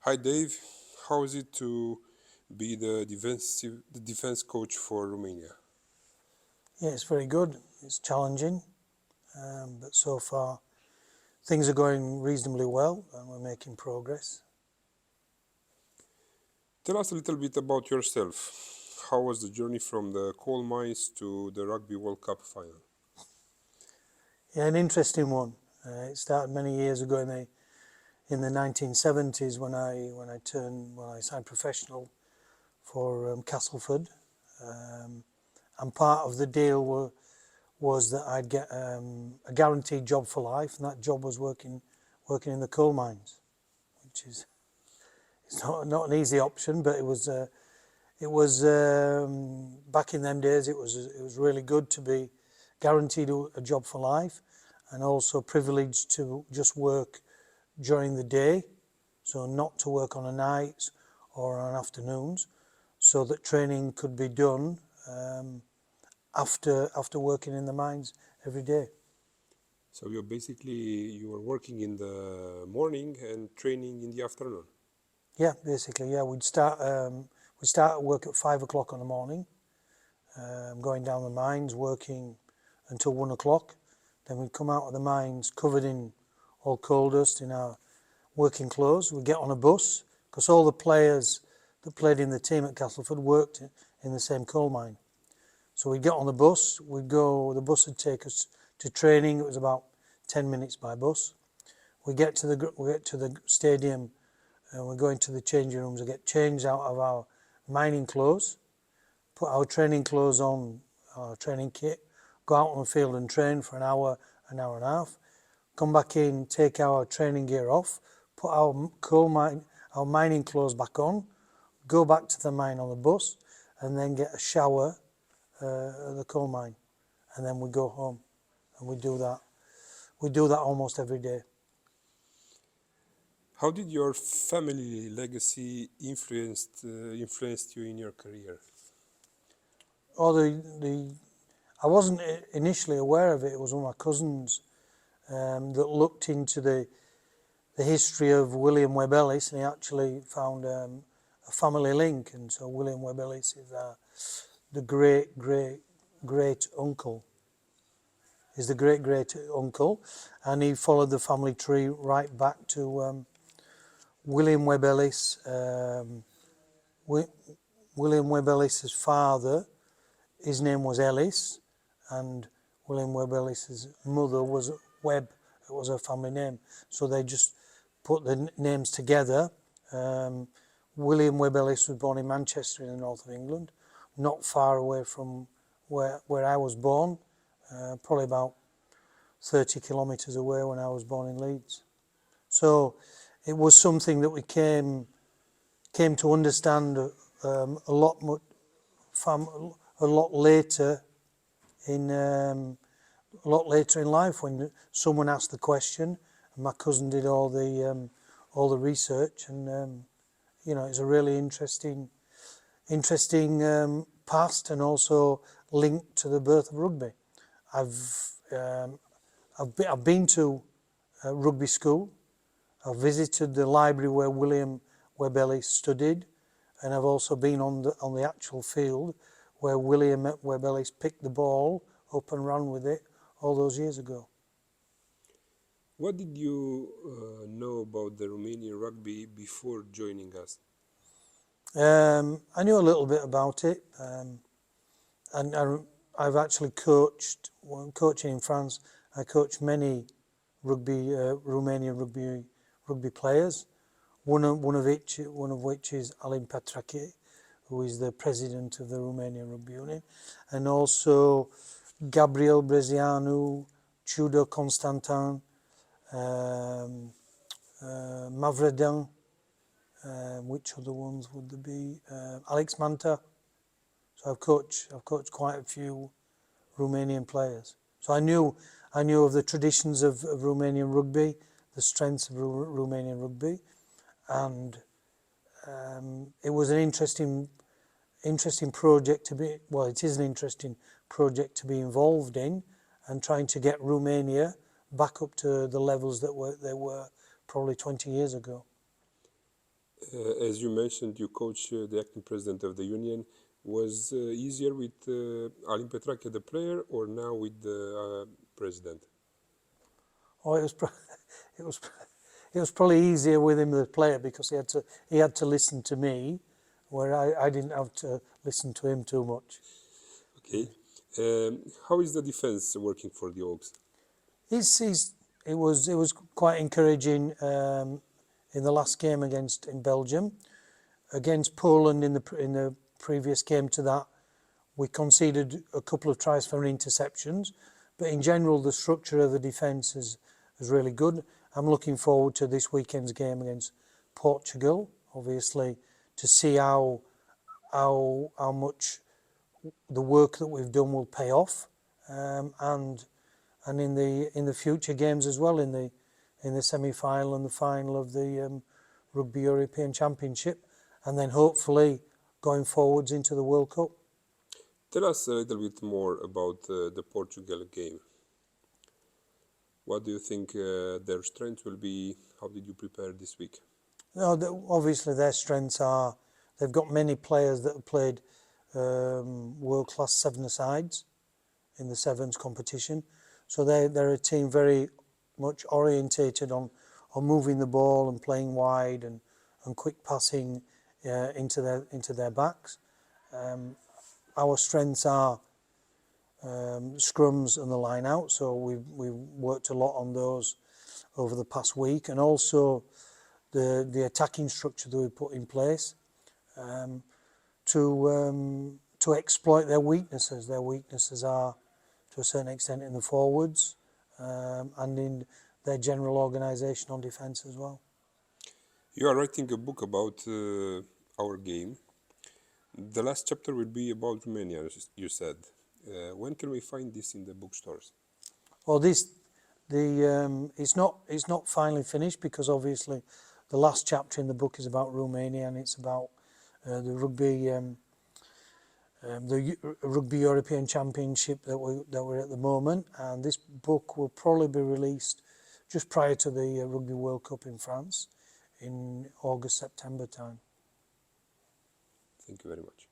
Hi Dave, how is it to be the defense coach for Romania? Yeah, it's very good. It's challenging, but so far things are going reasonably well and we're making progress. Tell us a little bit about yourself. How was the journey from the coal mines to the Rugby World Cup final? Yeah, an interesting one. It started many years ago in the 1970s when I signed professional for Castleford, and part of the deal was that I'd get a guaranteed job for life, and that job was working in the coal mines, which is it's not an easy option, but it was back in them days. It was really good to be guaranteed a job for life, and also privileged to just work during the day, so not to work on a night or on afternoons, so that training could be done after working in the mines every day. So you were working in the morning and training in the afternoon. Yeah, basically, yeah. We'd start work at 5 o'clock in the morning, going down the mines, working until 1 o'clock. Then we'd come out of the mines covered in all coal dust in our working clothes. We'd get on a bus, because all the players that played in the team at Castleford worked in the same coal mine. So we'd get on the bus, the bus would take us to training. It was about 10 minutes by bus. We get to the stadium, and we go into the changing rooms and get changed out of our mining clothes, put our training clothes on, our training kit, go out on the field and train for an hour and a half, come back in, take our training gear off, put our mining clothes back on, go back to the mine on the bus, and then get a shower at the coal mine, and then we go home, and we do that almost every day. How did your family legacy influenced you in your career? I wasn't initially aware of it. It was one of my cousins that looked into the history of William Webb Ellis, and he actually found a family link. And so William Webb Ellis is the great uncle. Is the great uncle, and he followed the family tree right back to William Webb Ellis. William Webb Ellis's father, his name was Ellis, and William Webb Ellis's mother was Webb. It was her family name, so they just put the names together. William Webb Ellis was born in Manchester in the north of England, not far away from where I was born, probably about 30 kilometres away when I was born in Leeds. So it was something that we came to understand a lot later in life, when someone asked the question, and my cousin did all the research, and it's a really interesting past, and also linked to the birth of rugby. I've been to rugby school. I've visited the library where William Webb Ellis studied, and I've also been on the actual field where William Webb Ellis picked the ball up and ran with it all those years ago. What did you know about the Romanian rugby before joining us? I knew a little bit about it, and I've actually coached. When coaching in France, I coached many Romanian rugby players. One of which is Alin Petrache, who is the president of the Romanian Rugby Union, and also Gabriel Brezoianu, Tudor Constantin, Mavrodin. Which other ones would there be? Alex Manta. So I've coached quite a few Romanian players. So I knew of the traditions of Romanian rugby, the strengths of Romanian rugby, and it was an interesting project to be. Well, it is an interesting project to be involved in, and trying to get Romania back up to the levels that they were probably 20 years ago. As you mentioned, you coach the acting president of the union. Was easier with Alin Petrache, the player, or now with the president? Oh, it was it was probably easier with him the player because he had to listen to me, where I didn't have to listen to him too much. Okay. How is the defense working for the Oaks? It was quite encouraging in the last game in Belgium. Against Poland in the previous game to that, we conceded a couple of tries for interceptions, but in general the structure of the defence is really good. I'm looking forward to this weekend's game against Portugal, obviously, to see how much the work that we've done will pay off, and in the future games as well, in the semi-final and the final of the Rugby European Championship, and then hopefully going forwards into the World Cup. Tell us a little bit more about the Portugal game. What do you think their strengths will be? How did you prepare this week? No, obviously their strengths are they've got many players that have played world-class seven-a-sides in the sevens competition. So they're a team very much orientated on moving the ball and playing wide and quick passing into their backs. Our strengths are scrums and the line out, so we've worked a lot on those over the past week, and also the attacking structure that we put in place to exploit their weaknesses. Their weaknesses are to a certain extent in the forwards and in their general organisation on defence as well. You are writing a book about our game. The last chapter will be about Romania, you said. When can we find this in the bookstores? Well, it's not finally finished because obviously the last chapter in the book is about Romania, and it's about the Rugby European Championship that we're at the moment, and this book will probably be released just prior to the Rugby World Cup in France in August, September time. Thank you very much.